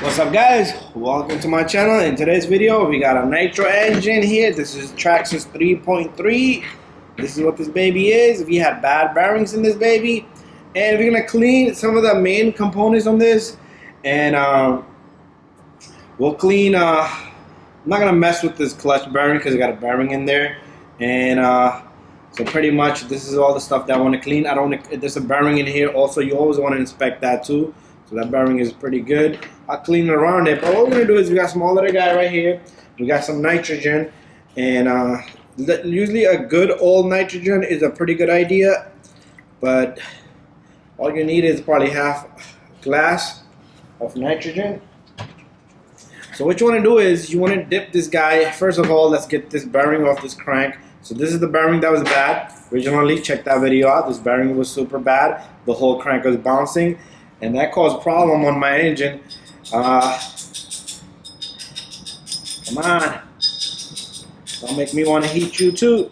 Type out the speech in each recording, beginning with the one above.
What's up, guys? Welcome to my channel. In today's video we got a Nitro engine here. This is Traxxas 3.3. This is what this baby is. We had bad bearings in this baby, and we're gonna clean some of the main components on this, and we'll clean I'm not gonna mess with this clutch bearing because I got a bearing in there, and so pretty much this is all the stuff that I want to clean. There's a bearing in here also. You always want to inspect that too. So that bearing is pretty good. I'll clean it around it. But what we're going to do is we got some little guy right here. We got some nitrogen. And usually a good old nitrogen is a pretty good idea. But all you need is probably half glass of nitrogen. So what you want to do is you want to dip this guy. First of all, let's get this bearing off this crank. So this is the bearing that was bad. Originally, check that video out. This bearing was super bad. The whole crank was bouncing. And that caused problem on my engine. Come on. Don't make me want to heat you too.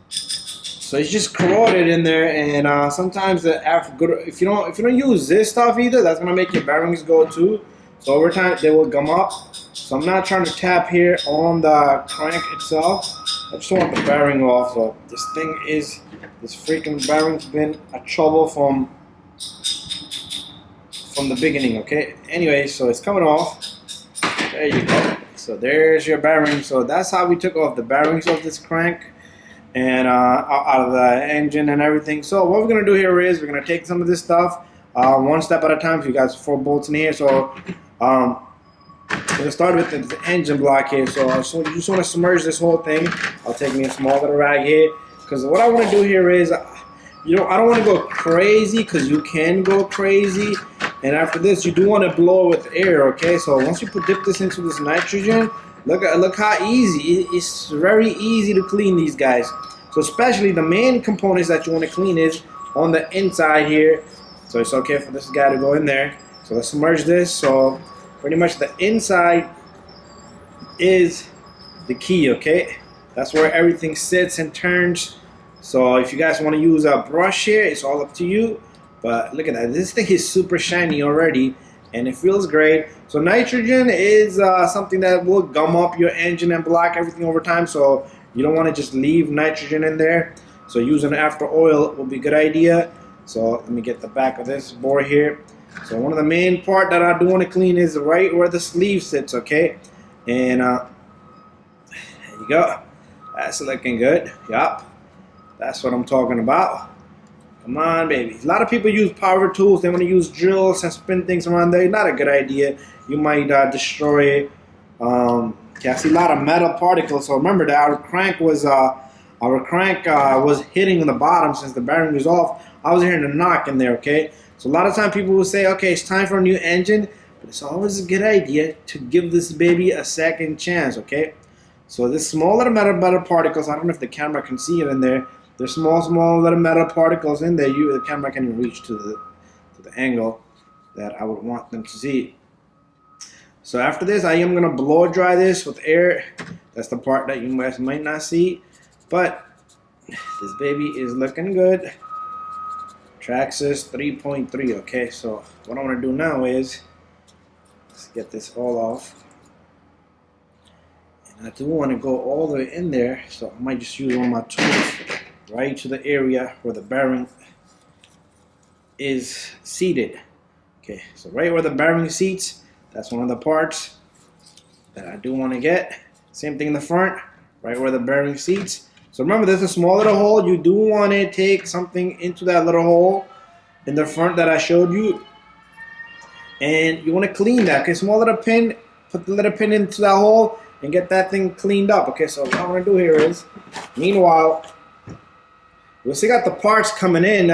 So it's just corroded in there, and sometimes if you don't use this stuff either, that's gonna make your bearings go too. So over time they will gum up. So I'm not trying to tap here on the crank itself. I just want the bearing off. So this freaking bearing's been a trouble from the beginning. Okay, anyway, so it's coming off. There you go. So there's your bearing. So that's how we took off the bearings of this crank and out of the engine and everything. So what we're gonna do here is we're gonna take some of this stuff one step at a time. So you got 4 bolts in here. So we're gonna start with the engine block here. So you just want to submerge this whole thing. I'll take me a small little rag here, because what I want to do here is I don't want to go crazy, because you can go crazy. And after this, you do want to blow with air, okay? So once you dip this into this nitrogen, look how easy. It's very easy to clean these guys. So especially the main components that you want to clean is on the inside here. So it's okay for this guy to go in there. So let's submerge this. So pretty much the inside is the key, okay? That's where everything sits and turns. So if you guys want to use a brush here, it's all up to you. But look at that, this thing is super shiny already, and it feels great. So nitrogen is something that will gum up your engine and block everything over time, so you don't want to just leave nitrogen in there. So using after oil will be a good idea. So let me get the back of this board here. So one of the main part that I do want to clean is right where the sleeve sits, okay? And there you go. That's looking good. Yup, that's what I'm talking about. Come on, baby. A lot of people use power tools. They want to use drills and spin things around there. Not a good idea. You might destroy it. Okay, I see a lot of metal particles. So remember that our crank was hitting on the bottom since the bearing was off. I was hearing a knock in there. Okay, so a lot of times people will say, okay, it's time for a new engine, but it's always a good idea to give this baby a second chance. Okay, so this small little metal particles. I don't know if the camera can see it in there. There's small little metal particles in there. The camera can even reach to the angle that I would want them to see. So after this, I am gonna blow dry this with air. That's the part that you guys might not see, but this baby is looking good. Traxxas 3.3. Okay, so what I'm gonna do now is let's get this all off. And I do want to go all the way in there, so I might just use one of my tools right to the area where the bearing is seated. Okay, so right where the bearing seats, that's one of the parts that I do want to get. Same thing in the front, right where the bearing seats. So remember, there's a small little hole. You do want to take something into that little hole in the front that I showed you, and you want to clean that. Okay, small little pin, put the little pin into that hole and get that thing cleaned up. Okay, so what I'm going to do here is, meanwhile, we still got the parts coming in.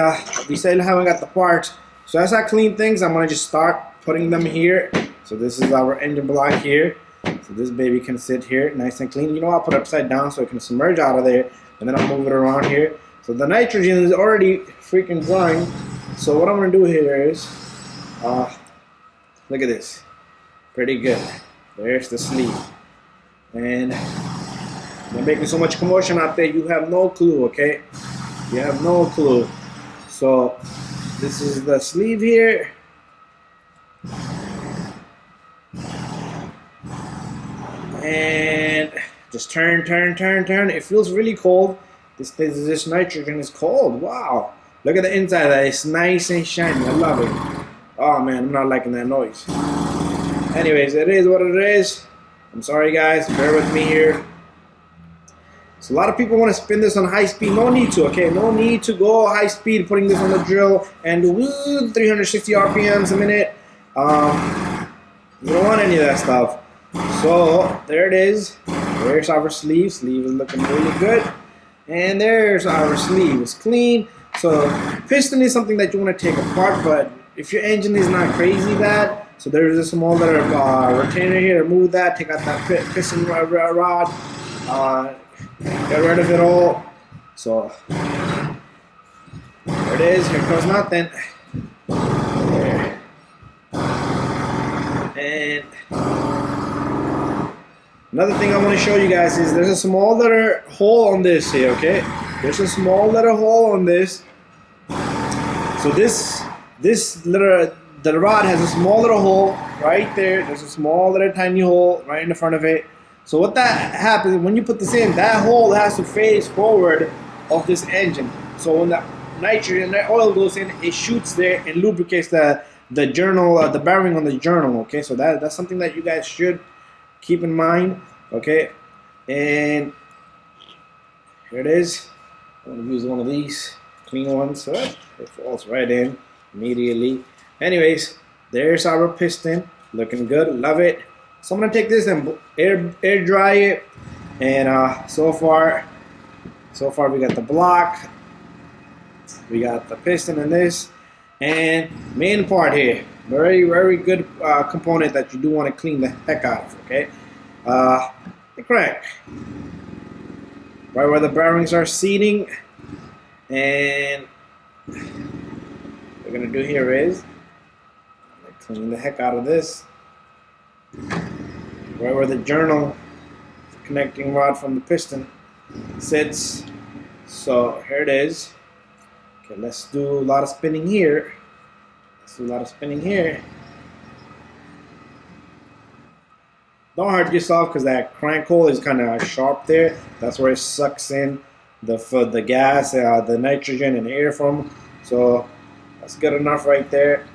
We still haven't got the parts. So as I clean things, I'm going to just start putting them here. So this is our engine block here. So this baby can sit here nice and clean. You know, I'll put it upside down so it can submerge out of there. And then I'll move it around here. So the nitrogen is already freaking drying. So what I'm going to do here is, look at this. Pretty good. There's the sleeve. And they're making so much commotion out there, you have no clue, okay? You have no clue. So this is the sleeve here. and just turn. It feels really cold. This nitrogen is cold. Wow, look at the inside of that. It's nice and shiny. I love it. Oh man, I'm not liking that noise. Anyways, it is what it is. I'm sorry guys, bear with me here. So a lot of people want to spin this on high speed. No need to, okay? No need to go high speed putting this on the drill and do 360 RPMs a minute. You don't want any of that stuff. So there it is. There's our sleeve. Sleeve is looking really good. And there's our sleeve. It's clean. So piston is something that you want to take apart, but if your engine is not crazy bad, so there's a small little retainer here. Remove that. Take out that piston rod. Get rid of it all. So there it is. Here goes nothing. There. And another thing I want to show you guys is there's a small little hole on this here. Okay, there's a small little hole on this. So the rod has a small little hole right there. There's a small little tiny hole right in the front of it. So what that happens when you put this in, that hole has to face forward of this engine. So when the nitrogen, the oil goes in, it shoots there and lubricates the journal, the bearing on the journal. Okay, so that's something that you guys should keep in mind. Okay, and here it is. I'm gonna use one of these clean ones. So it falls right in immediately. Anyways, there's our piston, looking good. Love it. So I'm gonna take this and air dry it, and so far we got the block, we got the piston in this, and main part here, very good component that you do want to clean the heck out of. Okay, the crank, right where the bearings are seating, and what we're gonna do here is clean the heck out of this. Right where the journal connecting rod from the piston sits. So here it is. Okay, let's do a lot of spinning here. Don't hurt yourself because that crank hole is kind of sharp there. That's where it sucks in the gas, the nitrogen and air from. So that's good enough right there.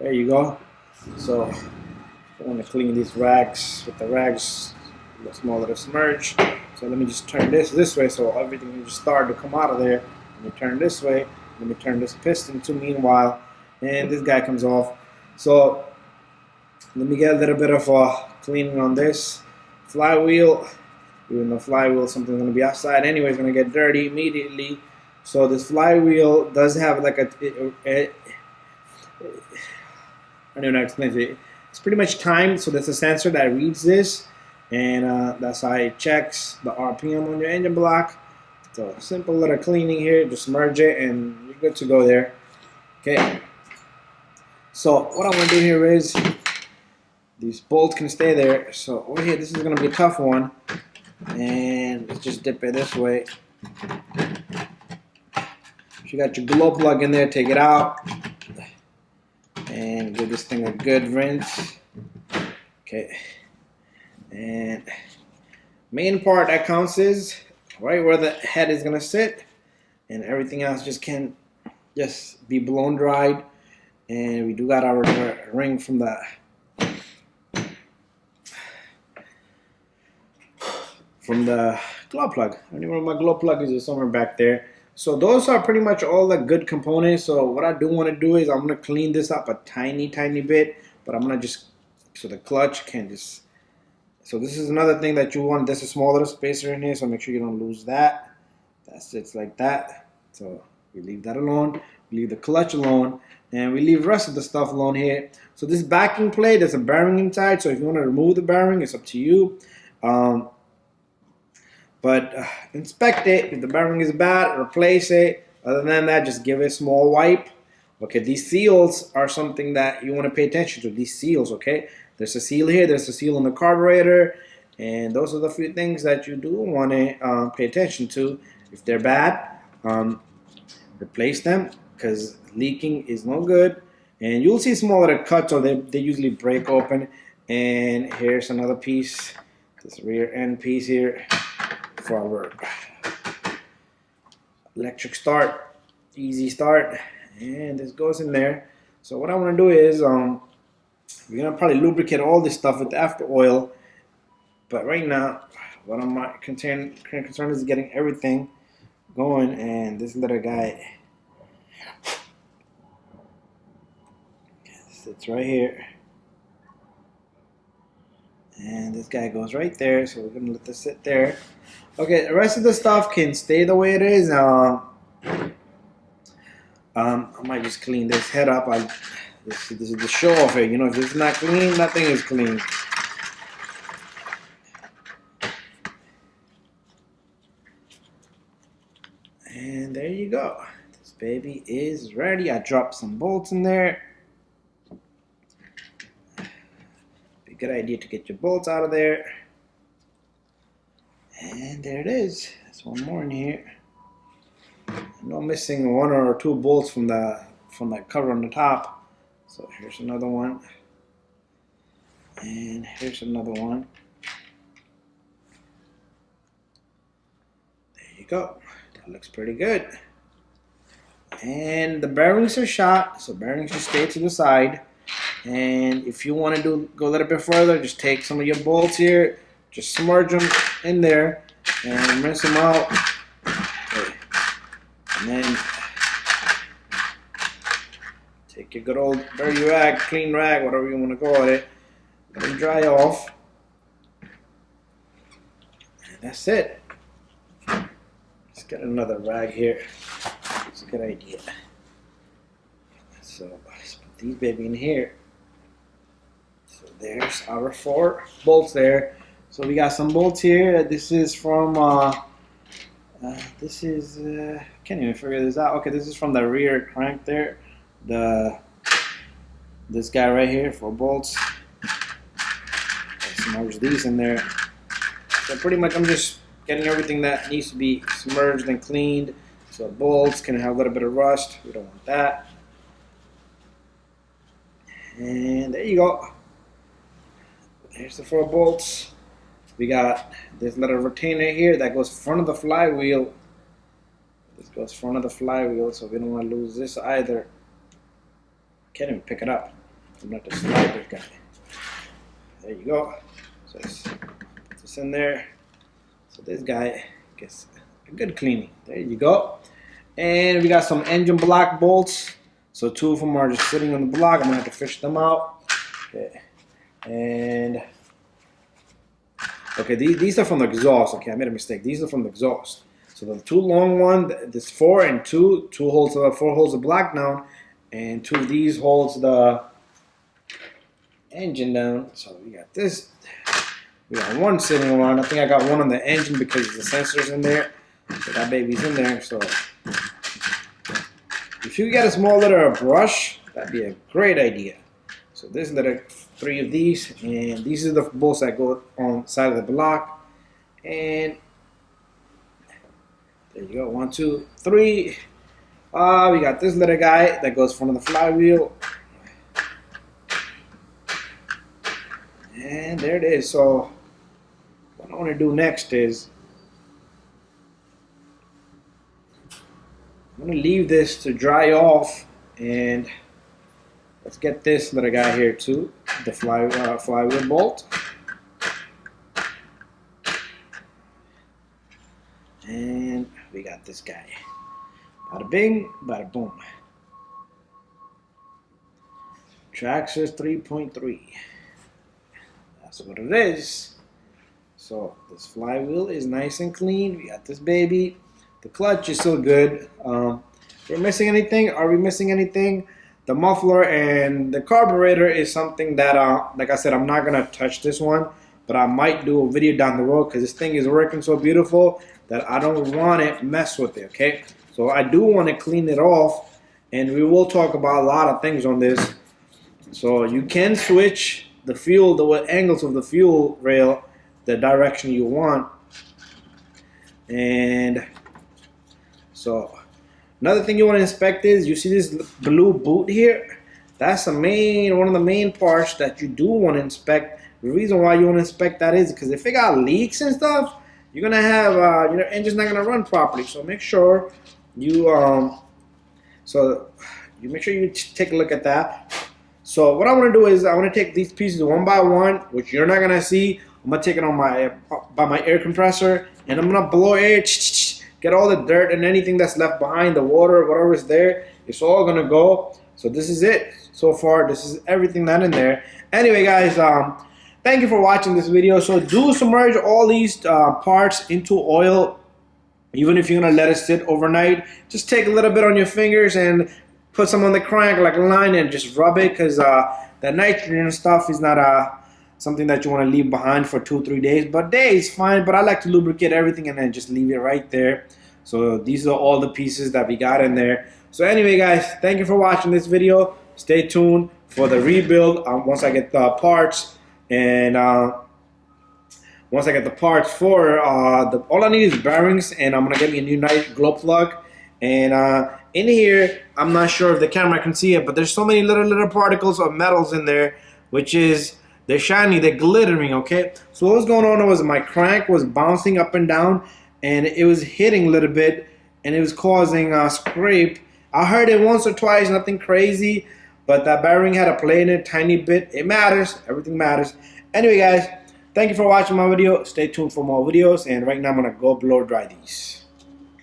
There you go. So I want to clean these rags with the rags, a small little smudge. So let me just turn this way so everything can just start to come out of there. Let me turn this way. Let me turn this piston too meanwhile, and this guy comes off. So let me get a little bit of cleaning on this flywheel. Even though flywheel, something's going to be outside anyway, it's going to get dirty immediately. So this flywheel does have like I don't know how to explain it. It's pretty much timed, so there's a sensor that reads this, and that's how it checks the RPM on your engine block. So simple little cleaning here, just merge it, and you're good to go there. Okay. So what I'm gonna do here is these bolts can stay there. So over here, this is gonna be a tough one, and let's just dip it this way. If you got your glow plug in there, take it out. And give this thing a good rinse. Okay. And main part that counts is right where the head is gonna sit, and everything else just can just be blown dried. And we do got our ring from the glow plug. I don't even know where my glow plug is. It's somewhere back there. So those are pretty much all the good components. So what I do want to do is I'm going to clean this up a tiny bit, but I'm going to just, so the clutch can just, so this is another thing that you want. There's a small little spacer in here, so make sure you don't lose that. That sits like that. So we leave that alone. We leave the clutch alone, and we leave the rest of the stuff alone here. So this backing plate, there's a bearing inside. So if you want to remove the bearing, it's up to you. But inspect it. If the bearing is bad, replace it. Other than that, just give it a small wipe. Okay, these seals are something that you want to pay attention to. These seals, okay? There's a seal here. There's a seal on the carburetor. And those are the few things that you do want to pay attention to. If they're bad, replace them, because leaking is no good. And you'll see small little cuts, or they usually break open. And here's another piece, this rear end piece here for our electric start, easy start, and this goes in there. So what I want to do is we're gonna probably lubricate all this stuff with after oil, but right now what I'm concerned is getting everything going. And this little guy sits right here, and this guy goes right there, so we're gonna let this sit there. Okay, the rest of the stuff can stay the way it is. I might just clean this head up. This is the show off here. You know, if it's not clean, nothing is clean. And there you go. This baby is ready. I dropped some bolts in there. Be a good idea to get your bolts out of there. And there it is. There's one more in here. I know I'm missing one or two bolts from that cover on the top. So here's another one. And here's another one. There you go. That looks pretty good. And the bearings are shot, so bearings should stay to the side. And if you want to go a little bit further, just take some of your bolts here, just submerge them in there and rinse them out. Okay. And then take your good old dirty rag, clean rag, whatever you want to call it, let them dry off. And that's it. Let's get another rag here. It's a good idea. So let's put these baby in here. So there's our 4 bolts there. So we got some bolts here. This is from can't even figure this out. Okay, this is from the rear crank there. This guy right here, 4 bolts. Submerge these in there. So pretty much I'm just getting everything that needs to be submerged and cleaned. So bolts can have a little bit of rust. We don't want that. And there you go. There's the 4 bolts. We got this little retainer here that goes front of the flywheel. This goes front of the flywheel, so we don't want to lose this either. Can't even pick it up. I'm going to have to slide this guy. There you go. So let's put this in there. So this guy gets a good cleaning. There you go. And we got some engine block bolts. So 2 of them are just sitting on the block. I'm going to have to fish them out. Okay. And okay, these are from the exhaust. Okay, I made a mistake. These are from the exhaust. So the 2 long one, this 4 and 2 holds 4 holds the block down, and 2 of these holds the engine down. So we got this. We got 1 sitting around. I think I got 1 on the engine because the sensor's in there. So that baby's in there. So if you get a small little brush, that'd be a great idea. So there's little 3 of these, and these are the bolts that go on the side of the block. And there you go, 1, 2, 3. We got this little guy that goes front of the flywheel. And there it is. So what I want to do next is I'm going to leave this to dry off, and let's get this little guy here too, the flywheel bolt. And we got this guy. Bada bing, bada boom. Traxxas 3.3. That's what it is. So this flywheel is nice and clean. We got this baby. The clutch is still good. We're missing anything? Are we missing anything? The muffler and the carburetor is something that, like I said, I'm not going to touch this one, but I might do a video down the road because this thing is working so beautiful that I don't want to mess with it, okay? So I do want to clean it off, and we will talk about a lot of things on this. So you can switch the fuel, the angles of the fuel rail, the direction you want. And so another thing you want to inspect is, you see this blue boot here? That's one of the main parts that you do want to inspect. The reason why you want to inspect that is because if it got leaks and stuff, you're gonna have your engine's not gonna run properly. So make sure you make sure you take a look at that. So what I want to do is I want to take these pieces one by one, which you're not gonna see. I'm gonna take it on by my air compressor, and I'm gonna blow air, get all the dirt and anything that's left behind, the water, whatever is there. It's all gonna go. So this is it so far. This is everything that in there. Anyway, guys, thank you for watching this video. So do submerge all these parts into oil. Even if you're gonna let it sit overnight, just take a little bit on your fingers and put some on the crank like a line and just rub it, because the nitrogen stuff is not something that you want to leave behind for 2-3 days. But days fine, but I like to lubricate everything and then just leave it right there. So these are all the pieces that we got in there. So anyway, guys, thank you for watching this video. Stay tuned for the rebuild once I get the parts. And once I get the parts for all I need is bearings, and I'm gonna get me a new nice glow plug. And in here, I'm not sure if the camera can see it, but there's so many little particles of metals in there, which is they're shiny, they're glittering. Okay, so what was going on was my crank was bouncing up and down, and it was hitting a little bit, and it was causing a scrape. I heard it once or twice, nothing crazy, but that bearing had a play in it, tiny bit. It matters, everything matters. Anyway, guys, thank you for watching my video. Stay tuned for more videos, and right now I'm gonna go blow dry these.